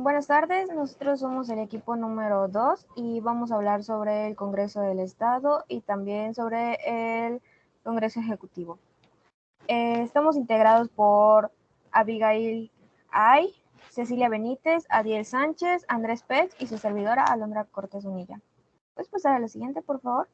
Buenas tardes, nosotros somos el equipo número 2 y vamos a hablar sobre el Congreso del Estado y también sobre el Congreso Ejecutivo. Estamos integrados por Abigail Ay, Cecilia Benítez, Adiel Sánchez, Andrés Pech y su servidora Alondra Cortés Unilla. ¿Puedes pasar a la siguiente, por favor?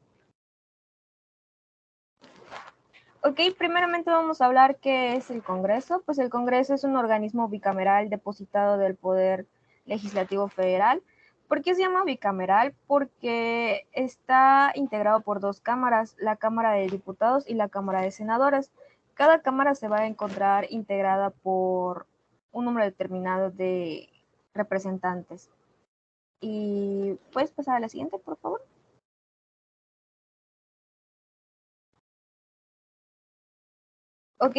Ok, primeramente vamos a hablar qué es el Congreso. Pues el Congreso es un organismo bicameral depositado del Poder Legislativo Federal. ¿Por qué se llama bicameral? Porque está integrado por dos cámaras, la Cámara de Diputados y la Cámara de Senadores. Cada cámara se va a encontrar integrada por un número determinado de representantes. Y puedes pasar a la siguiente, por favor. Ok,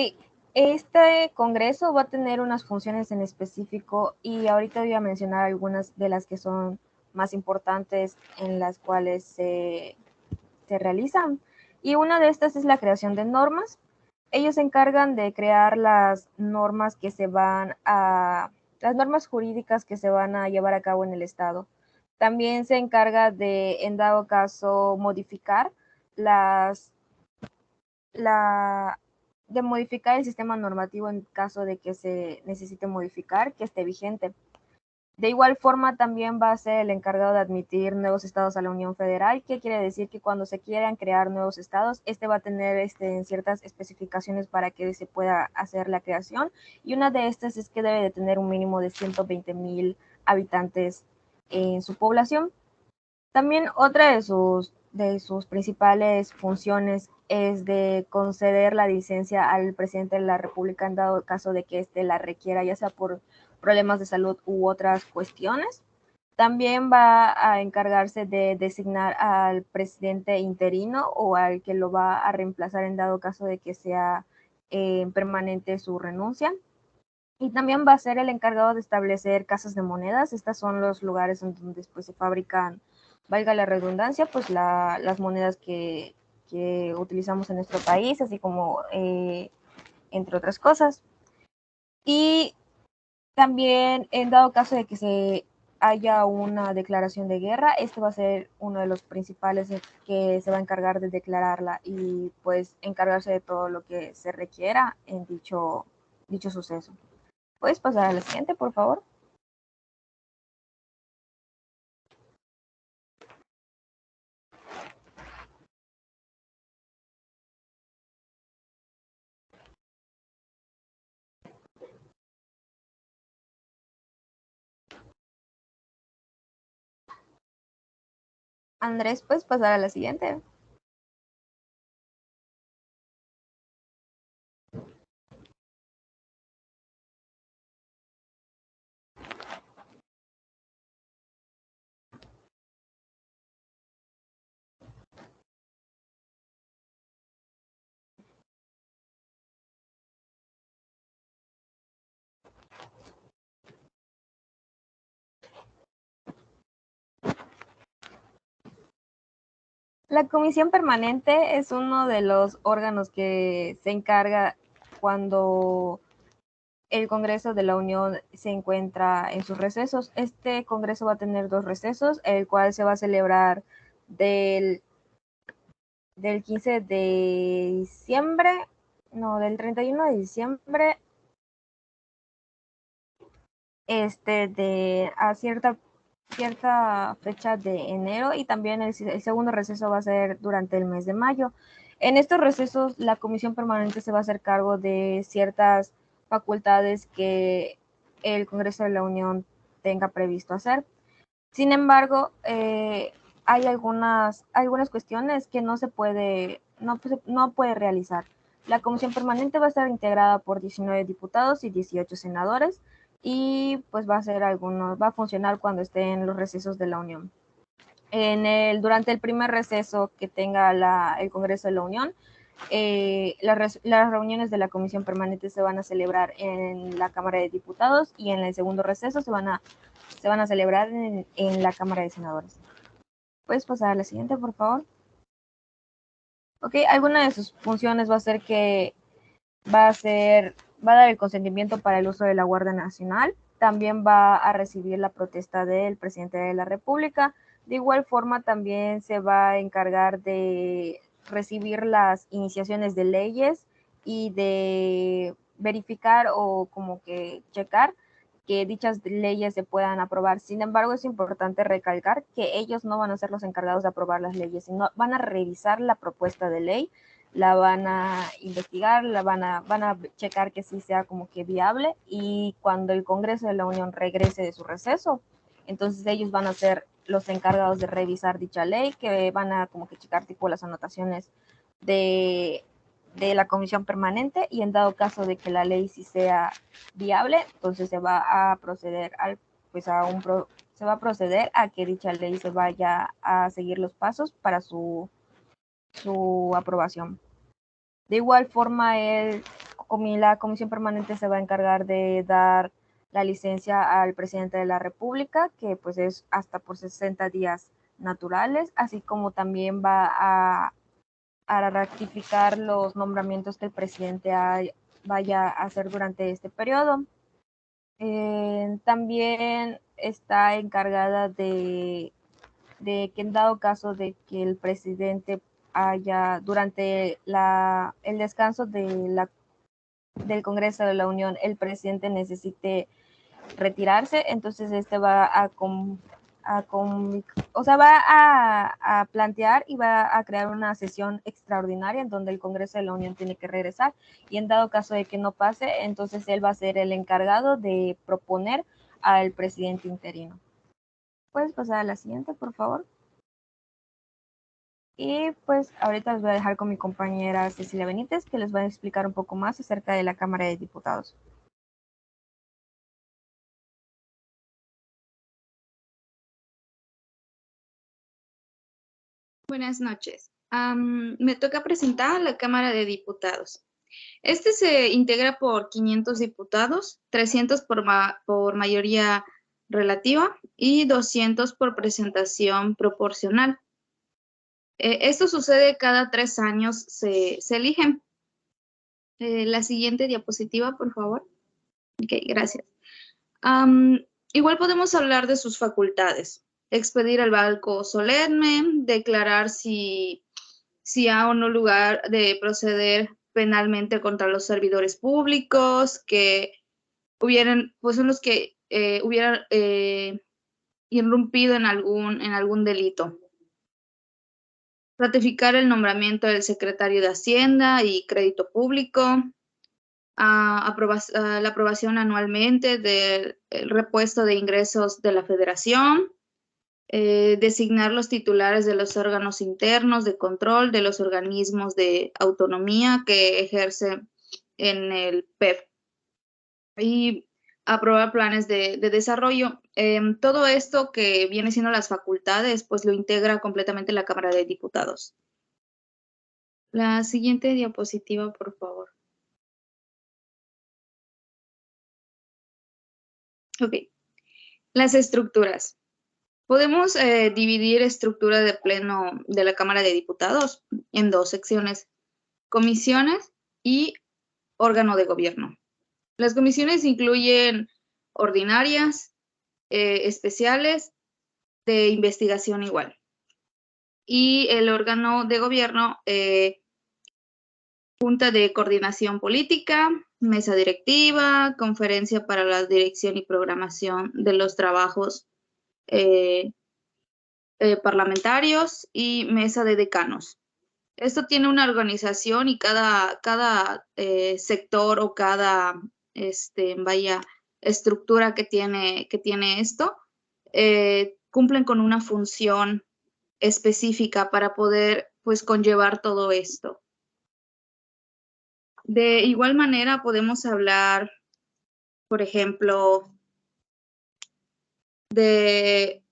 este congreso va a tener unas funciones en específico y ahorita voy a mencionar algunas de las que son más importantes en las cuales se realizan. Y una de estas es la creación de normas. Ellos se encargan de crear las normas las normas jurídicas que se van a llevar a cabo en el Estado. También se encarga de, en dado caso, modificar las la, de modificar el sistema normativo en caso de que se necesite modificar, que esté vigente. De igual forma, también va a ser el encargado de admitir nuevos estados a la Unión Federal, que quiere decir que cuando se quieran crear nuevos estados, este va a tener ciertas especificaciones para que se pueda hacer la creación, y una de estas es que debe de tener un mínimo de 120,000 habitantes en su población. También otra de sus principales funciones es de conceder la licencia al presidente de la República en dado caso de que éste la requiera, ya sea por problemas de salud u otras cuestiones. También va a encargarse de designar al presidente interino o al que lo va a reemplazar en dado caso de que sea permanente su renuncia. Y también va a ser el encargado de establecer casas de monedas. Estas son los lugares en donde después se fabrican, valga la redundancia, pues las monedas que utilizamos en nuestro país, así como entre otras cosas. Y también en dado caso de que se haya una declaración de guerra, este va a ser uno de los principales que se va a encargar de declararla y pues encargarse de todo lo que se requiera en dicho suceso. ¿Puedes pasar a la siguiente, por favor? Andrés, ¿puedes pasar a la siguiente? La comisión permanente es uno de los órganos que se encarga cuando el Congreso de la Unión se encuentra en sus recesos. Este Congreso va a tener dos recesos, el cual se va a celebrar del, del 15 de diciembre, no, del 31 de diciembre, de a cierta fecha de enero, y también el segundo receso va a ser durante el mes de mayo. En estos recesos, la comisión permanente se va a hacer cargo de ciertas facultades que el Congreso de la Unión tenga previsto hacer. Sin embargo, hay algunas cuestiones que no puede realizar. La comisión permanente va a estar integrada por 19 diputados y 18 senadores y pues va a funcionar cuando esté en los recesos de la Unión. Durante el primer receso que tenga el Congreso de la Unión, las reuniones de la comisión permanente se van a celebrar en la Cámara de Diputados y en el segundo receso se van a celebrar en la Cámara de Senadores. ¿Puedes pasar a la siguiente, por favor? Ok, alguna de sus funciones va a ser que va a dar el consentimiento para el uso de la Guardia Nacional. también va a recibir la protesta del presidente de la República. De igual forma, también se va a encargar de recibir las iniciaciones de leyes y de verificar o como que checar que dichas leyes se puedan aprobar. Sin embargo, es importante recalcar que ellos no van a ser los encargados de aprobar las leyes, sino van a revisar la propuesta de ley, la van a investigar, van a checar que sí sea como que viable, y cuando el Congreso de la Unión regrese de su receso, entonces ellos van a ser los encargados de revisar dicha ley, que van a como que checar tipo las anotaciones de la comisión permanente, y en dado caso de que la ley sí sea viable, entonces se va a proceder se va a proceder a que dicha ley se vaya a seguir los pasos para su aprobación. De igual forma, la comisión permanente se va a encargar de dar la licencia al presidente de la República, que pues es hasta por 60 días naturales, así como también va a ratificar los nombramientos que el presidente vaya a hacer durante este periodo. También está encargada de que en dado caso de que el presidente haya, durante el descanso del Congreso de la Unión, el presidente necesite retirarse, entonces este va a plantear y va a crear una sesión extraordinaria en donde el Congreso de la Unión tiene que regresar, y en dado caso de que no pase, entonces él va a ser el encargado de proponer al presidente interino. ¿Puedes pasar a la siguiente, por favor? Y pues ahorita les voy a dejar con mi compañera Cecilia Benítez, que les va a explicar un poco más acerca de la Cámara de Diputados. Buenas noches. Me toca presentar la Cámara de Diputados. Este se integra por 500 diputados, 300 por mayoría relativa y 200 por presentación proporcional. Esto sucede cada 3 años, se eligen. La siguiente diapositiva, por favor. Ok, gracias. Igual podemos hablar de sus facultades. Expedir el balco solemne, declarar si hay o no lugar de proceder penalmente contra los servidores públicos que hubieran, pues son los que hubieran irrumpido en algún delito. Ratificar el nombramiento del secretario de Hacienda y Crédito Público. La aprobación anualmente del repuesto de ingresos de la Federación. Designar los titulares de los órganos internos de control de los organismos de autonomía que ejercen en el PEP. Y aprobar planes de desarrollo. Todo esto que viene siendo las facultades, pues lo integra completamente la Cámara de Diputados. La siguiente diapositiva, por favor. Ok. Las estructuras. Podemos dividir estructura de pleno de la Cámara de Diputados en 2 secciones: comisiones y órgano de gobierno. Las comisiones incluyen ordinarias, especiales, de investigación igual. Y el órgano de gobierno, Junta de Coordinación Política, Mesa Directiva, Conferencia para la Dirección y Programación de los Trabajos parlamentarios y Mesa de Decanos. Esto tiene una organización y cada sector o cada estructura que tiene esto cumplen con una función específica para poder pues conllevar todo esto. De igual manera podemos hablar, por ejemplo, de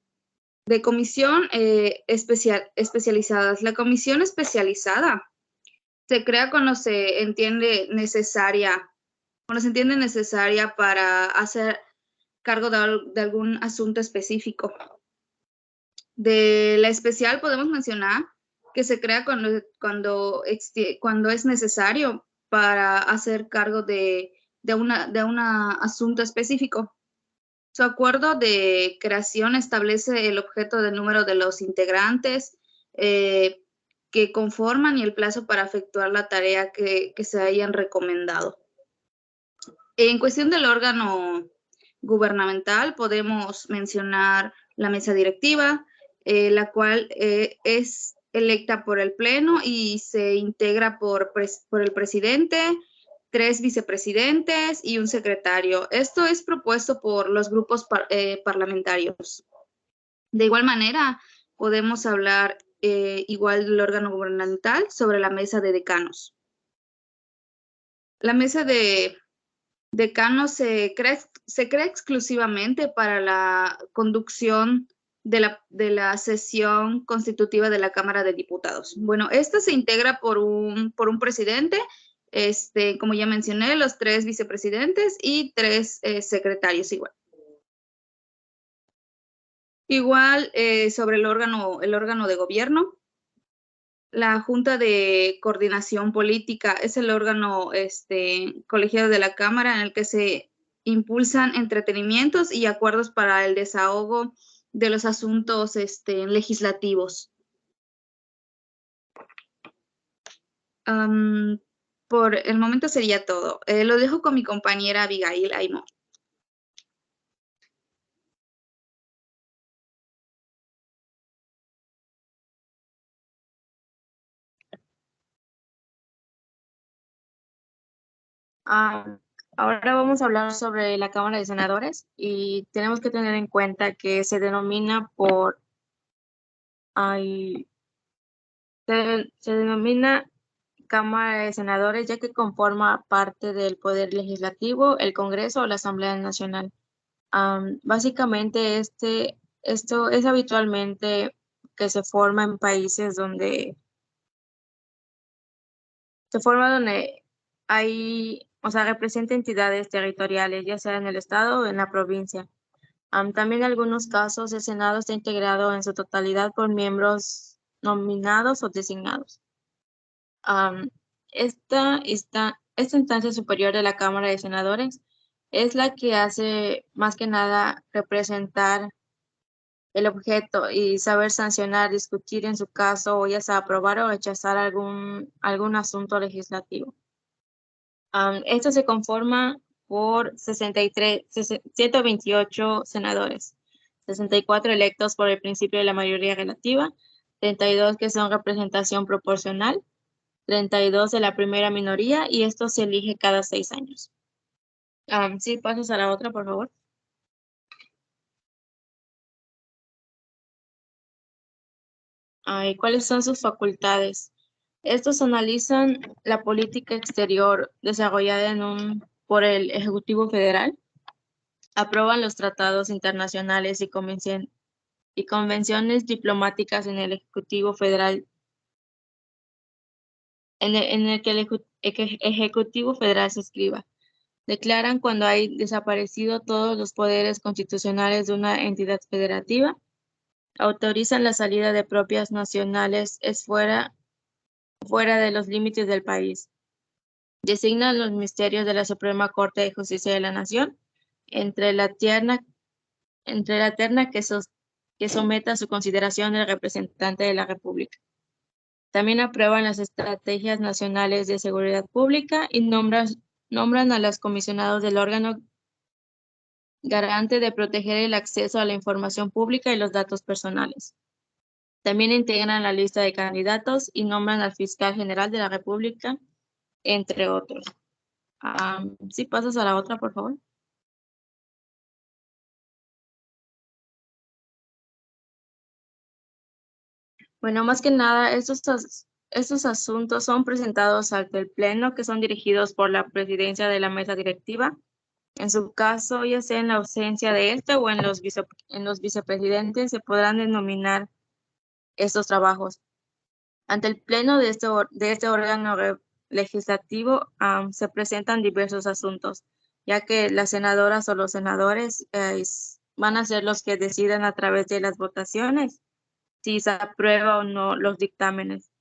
comisión especializadas. La comisión especializada se crea cuando se entiende necesaria para hacer cargo de algún asunto específico. De la especial podemos mencionar que se crea cuando es necesario para hacer cargo de un asunto específico. Su acuerdo de creación establece el objeto del número de los integrantes que conforman y el plazo para efectuar la tarea que se hayan recomendado. En cuestión del órgano gubernamental, podemos mencionar la mesa directiva, la cual es electa por el Pleno y se integra por el presidente, 3 vicepresidentes y un secretario. Esto es propuesto por los grupos parlamentarios. De igual manera, podemos hablar igual del órgano gubernamental sobre la mesa de decanos. La mesa de decanos se crea exclusivamente para la conducción de la sesión constitutiva de la Cámara de Diputados. Bueno, esta se integra por un presidente, como ya mencioné, los 3 vicepresidentes y 3 secretarios igual. Igual sobre el órgano de gobierno. La Junta de Coordinación Política es el órgano colegiado de la Cámara en el que se impulsan entretenimientos y acuerdos para el desahogo de los asuntos legislativos. Por el momento sería todo. Lo dejo con mi compañera Abigail Aymor. Ahora vamos a hablar sobre la Cámara de Senadores y tenemos que tener en cuenta que se denomina se denomina Cámara de Senadores ya que conforma parte del Poder Legislativo, el Congreso o la Asamblea Nacional. Básicamente esto es habitualmente que se forma en países donde representa entidades territoriales, ya sea en el estado o en la provincia. También en algunos casos el Senado está integrado en su totalidad por miembros nominados o designados. Esta instancia superior de la Cámara de Senadores es la que hace más que nada representar el objeto y saber sancionar, discutir en su caso, o ya sea aprobar o rechazar algún asunto legislativo. Esto se conforma por 128 senadores, 64 electos por el principio de la mayoría relativa, 32 que son representación proporcional, 32 de la primera minoría y esto se elige cada 6 años. Sí, pasas a la otra, por favor. ¿Cuáles son sus facultades? Estos analizan la política exterior desarrollada por el Ejecutivo Federal, aprueban los tratados internacionales y convenciones diplomáticas en el Ejecutivo Federal, en el que el Ejecutivo Federal se escriba. Declaran cuando hay desaparecido todos los poderes constitucionales de una entidad federativa, autorizan la salida de propias nacionales fuera de los límites del país. Designan los ministerios de la Suprema Corte de Justicia de la Nación entre la terna que someta a su consideración el representante de la República. También aprueban las estrategias nacionales de seguridad pública y nombran a los comisionados del órgano garante de proteger el acceso a la información pública y los datos personales. También integran la lista de candidatos y nombran al fiscal general de la República, entre otros. ¿Sí pasas a la otra, por favor? Bueno, más que nada, estos asuntos son presentados ante el Pleno, que son dirigidos por la presidencia de la mesa directiva. En su caso, ya sea en la ausencia de este o en los vicepresidentes, se podrán denominar estos trabajos. Ante el Pleno de este órgano legislativo se presentan diversos asuntos, ya que las senadoras o los senadores van a ser los que decidan a través de las votaciones si se aprueba o no los dictámenes.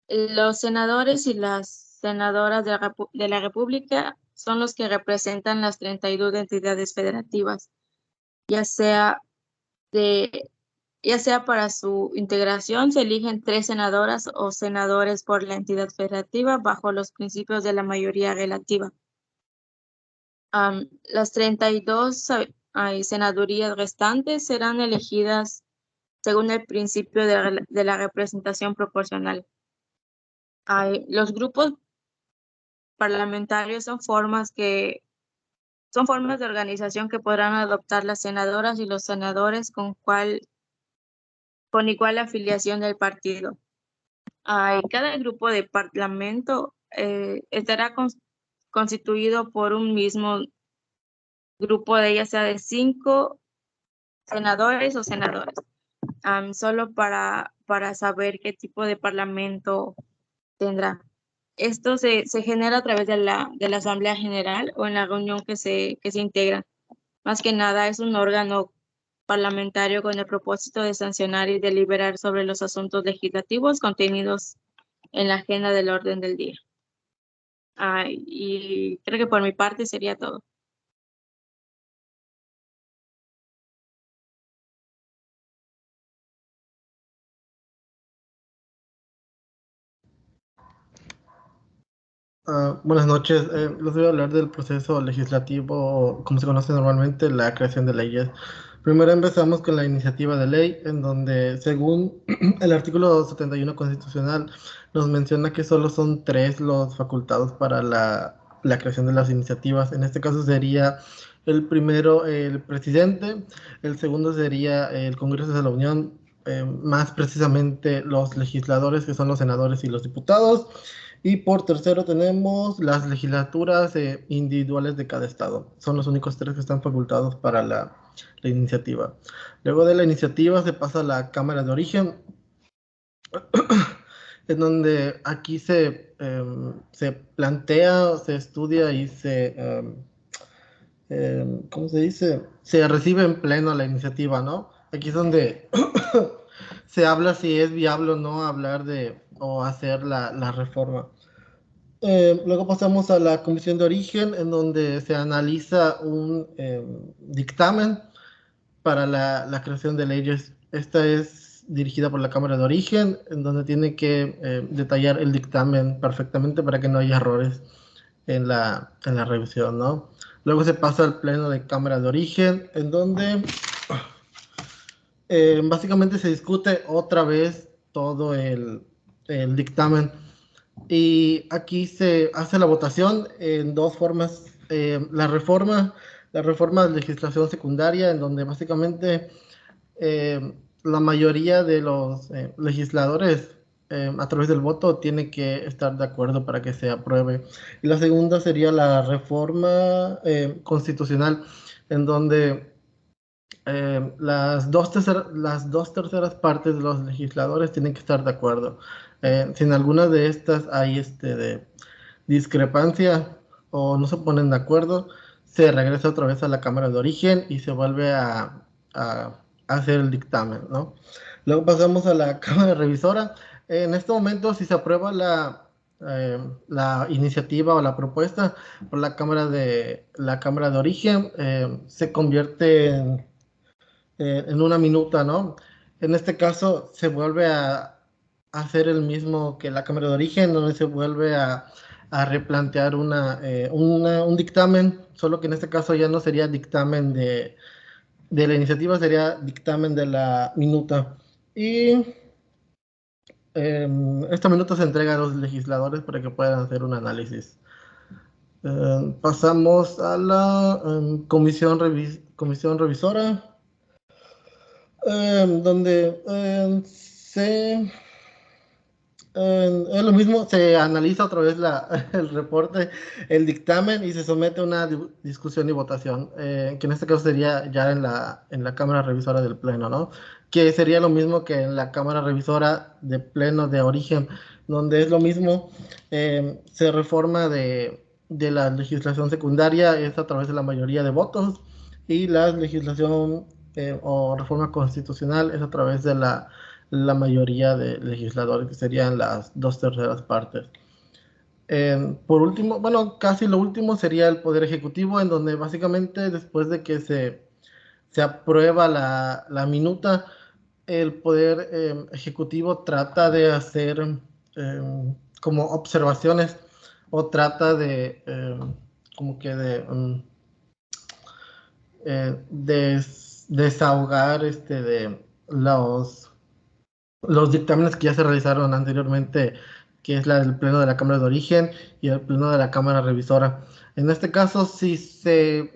Los senadores y las senadoras de la República son los que representan las 32 entidades federativas, ya sea para su integración, se eligen 3 senadoras o senadores por la entidad federativa bajo los principios de la mayoría relativa. Las 32 senadurías restantes serán elegidas según el principio de la representación proporcional. Los grupos parlamentarios son formas de organización que podrán adoptar las senadoras y los senadores con igual afiliación del partido. Cada grupo de parlamento estará constituido por un mismo grupo de ya sea de 5 senadores o senadoras, solo para saber qué tipo de parlamento tendrá. Esto se genera a través de la Asamblea General o en la reunión que se integra. Más que nada es un órgano parlamentario con el propósito de sancionar y deliberar sobre los asuntos legislativos contenidos en la agenda del orden del día. Y creo que por mi parte sería todo. Buenas noches. Les voy a hablar del proceso legislativo, como se conoce normalmente, la creación de leyes. Primero empezamos con la iniciativa de ley, en donde, según el artículo 71 constitucional, nos menciona que solo son 3 los facultados para la creación de las iniciativas. En este caso sería el primero el presidente, el segundo sería el Congreso de la Unión, más precisamente los legisladores, que son los senadores y los diputados. Y por tercero tenemos las legislaturas individuales de cada estado. Son los únicos 3 que están facultados para la iniciativa. Luego de la iniciativa se pasa a la Cámara de Origen, en donde aquí se plantea, se estudia y ¿cómo se dice? Se recibe en pleno la iniciativa, ¿no? Aquí es donde se habla si es viable o no hablar o hacer la reforma. Luego pasamos a la Comisión de Origen, en donde se analiza un dictamen para la creación de leyes. Esta es dirigida por la Cámara de Origen, en donde tiene que detallar el dictamen perfectamente para que no haya errores en la revisión, ¿no? Luego se pasa al Pleno de Cámara de Origen, en donde básicamente se discute otra vez todo el dictamen. Y aquí se hace la votación en 2 formas. La reforma de legislación secundaria, en donde básicamente la mayoría de los legisladores a través del voto tiene que estar de acuerdo para que se apruebe. Y la segunda sería la reforma constitucional, en donde las dos terceras partes de los legisladores tienen que estar de acuerdo. Si en alguna de estas hay de discrepancia o no se ponen de acuerdo, se regresa otra vez a la Cámara de Origen y se vuelve a hacer el dictamen, ¿no? Luego pasamos a la Cámara Revisora. En este momento, si se aprueba la iniciativa o la propuesta por la Cámara de Origen, se convierte en una minuta, ¿no? En este caso se vuelve a hacer el mismo que la Cámara de Origen, donde se vuelve a replantear un dictamen, solo que en este caso ya no sería dictamen de la iniciativa, sería dictamen de la minuta. Y esta minuta se entrega a los legisladores para que puedan hacer un análisis. Pasamos a la comisión revisora. Donde es lo mismo, se analiza otra vez el reporte, el dictamen, y se somete a una discusión y votación, que en este caso sería ya en la Cámara Revisora del Pleno, ¿no? Que sería lo mismo que en la Cámara Revisora de Pleno de Origen, donde es lo mismo, se reforma de la legislación secundaria, es a través de la mayoría de votos, y la legislación o reforma constitucional es a través de la mayoría de legisladores, que serían las 2 terceras partes. Por último, bueno, casi lo último sería el Poder Ejecutivo, en donde básicamente después de que se aprueba la minuta, el Poder Ejecutivo trata de hacer como observaciones o trata de como que de desahogar de los dictámenes que ya se realizaron anteriormente, que es la del Pleno de la Cámara de Origen y el Pleno de la Cámara Revisora. En este caso, si se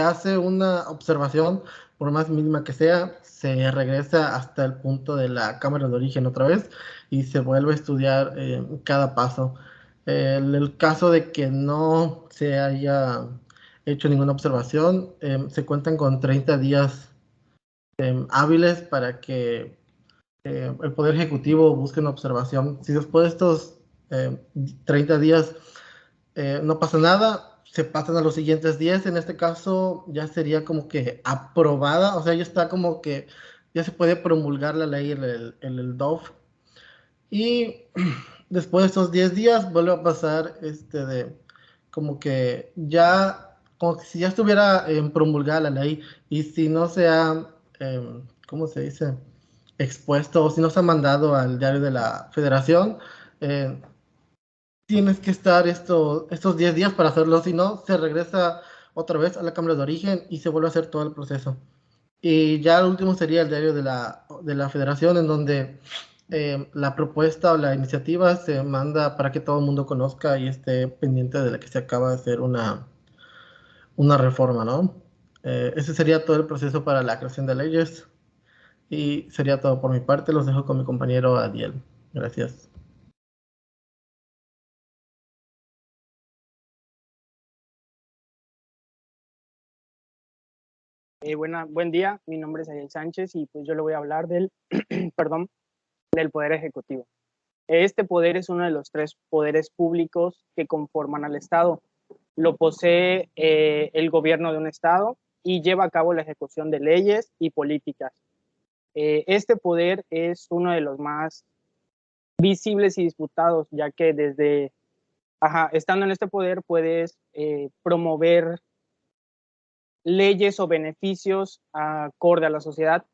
hace una observación, por más mínima que sea, se regresa hasta el punto de la Cámara de Origen otra vez y se vuelve a estudiar cada paso. El caso de que no se haya hecho ninguna observación, se cuentan con 30 días hábiles para que el Poder Ejecutivo busque una observación. Si después de estos 30 días no pasa nada, se pasan a los siguientes 10. En este caso ya sería como que aprobada, o sea, ya está como que ya se puede promulgar la ley en el DOF. Y después de estos 10 días vuelve a pasar como que ya, como que si ya estuviera promulgada la ley y si no se ha, ¿cómo se dice? Expuesto o si no se ha mandado al diario de la Federación, eh, tienes que estar estos 10 días para hacerlo, si no, se regresa otra vez a la Cámara de Origen y se vuelve a hacer todo el proceso. Y ya el último sería el diario de la Federación, en donde la propuesta o la iniciativa se manda para que todo el mundo conozca y esté pendiente de la que se acaba de hacer una reforma, ¿no? Ese sería todo el proceso para la creación de leyes y sería todo por mi parte. Los dejo con mi compañero Adiel. Gracias. Buen día, mi nombre es Ariel Sánchez y pues yo le voy a hablar del, perdón, del Poder Ejecutivo. Este poder es uno de los 3 poderes públicos que conforman al Estado. Lo posee el gobierno de un Estado y lleva a cabo la ejecución de leyes y políticas. Este poder es uno de los más visibles y disputados, ya que estando en este poder puedes promover leyes o beneficios acorde a la sociedad.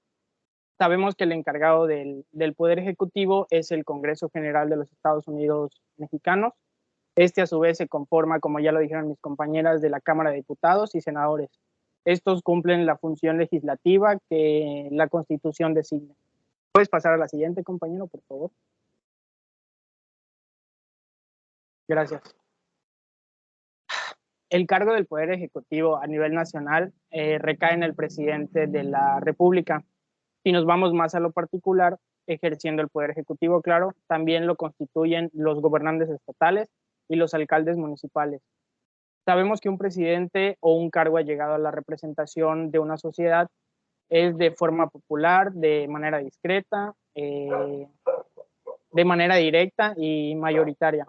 Sabemos que el encargado del Poder Ejecutivo es el Congreso General de los Estados Unidos Mexicanos. Este a su vez se conforma, como ya lo dijeron mis compañeras, de la Cámara de Diputados y Senadores. Estos cumplen la función legislativa que la Constitución designa. ¿Puedes pasar a la siguiente, compañero, por favor? Gracias. El cargo del Poder Ejecutivo a nivel nacional recae en el presidente de la República. Si nos vamos más a lo particular, ejerciendo el Poder Ejecutivo, claro, también lo constituyen los gobernantes estatales y los alcaldes municipales. Sabemos que un presidente o un cargo allegado a la representación de una sociedad es de forma popular, de manera discreta, de manera directa y mayoritaria.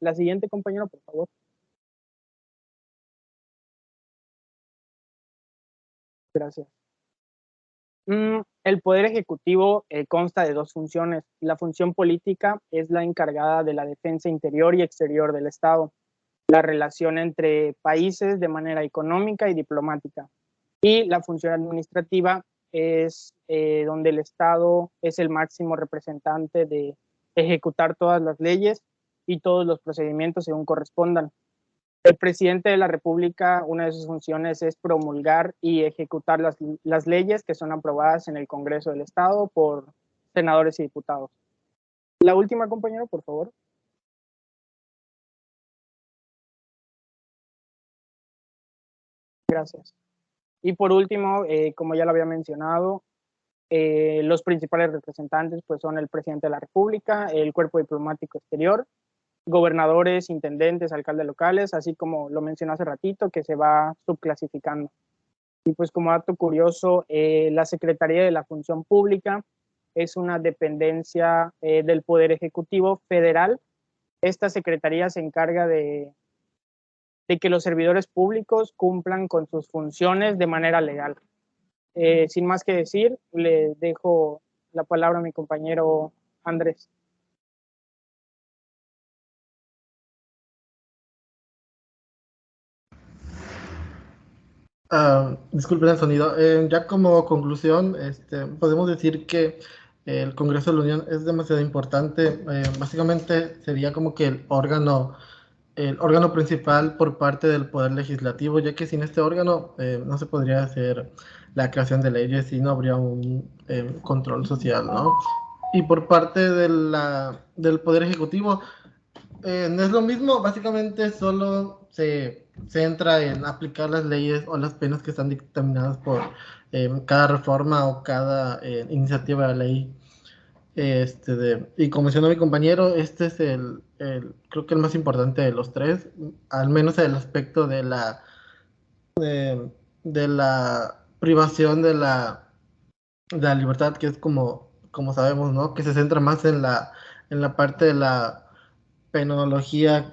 La siguiente, compañero, por favor. Gracias. El Poder Ejecutivo consta de 2 funciones. La función política es la encargada de la defensa interior y exterior del Estado, la relación entre países de manera económica y diplomática. Y la función administrativa es donde el Estado es el máximo representante de ejecutar todas las leyes y todos los procedimientos según correspondan. El presidente de la República, una de sus funciones es promulgar y ejecutar las leyes que son aprobadas en el Congreso del Estado por senadores y diputados. La última, compañero, por favor. Gracias. Y por último, como ya lo había mencionado, los principales representantes pues, son el presidente de la República, el cuerpo diplomático exterior, gobernadores, intendentes, alcaldes locales, así como lo mencioné hace ratito, que se va subclasificando. Y pues como dato curioso, la Secretaría de la Función Pública es una dependencia del Poder Ejecutivo Federal. Esta secretaría se encarga de que los servidores públicos cumplan con sus funciones de manera legal. Sin más que decir, le dejo la palabra a mi compañero Andrés. Disculpen el sonido. Ya como conclusión, podemos decir que el Congreso de la Unión es demasiado importante. Básicamente sería como que el órgano principal por parte del Poder Legislativo, ya que sin este órgano no se podría hacer la creación de leyes y no habría un control social, ¿no? Y por parte del Poder Ejecutivo, no es lo mismo, básicamente solo se centra en aplicar las leyes o las penas que están dictaminadas por cada reforma o cada iniciativa de ley. Y como mencionó mi compañero, este es creo que el más importante de los tres, al menos el aspecto de la privación de la libertad, que es como sabemos, ¿no? Que se centra más en la parte de la penología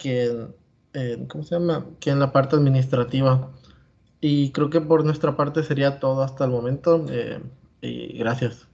¿cómo se llama? Que en la parte administrativa. Y creo que por nuestra parte sería todo hasta el momento. Y gracias.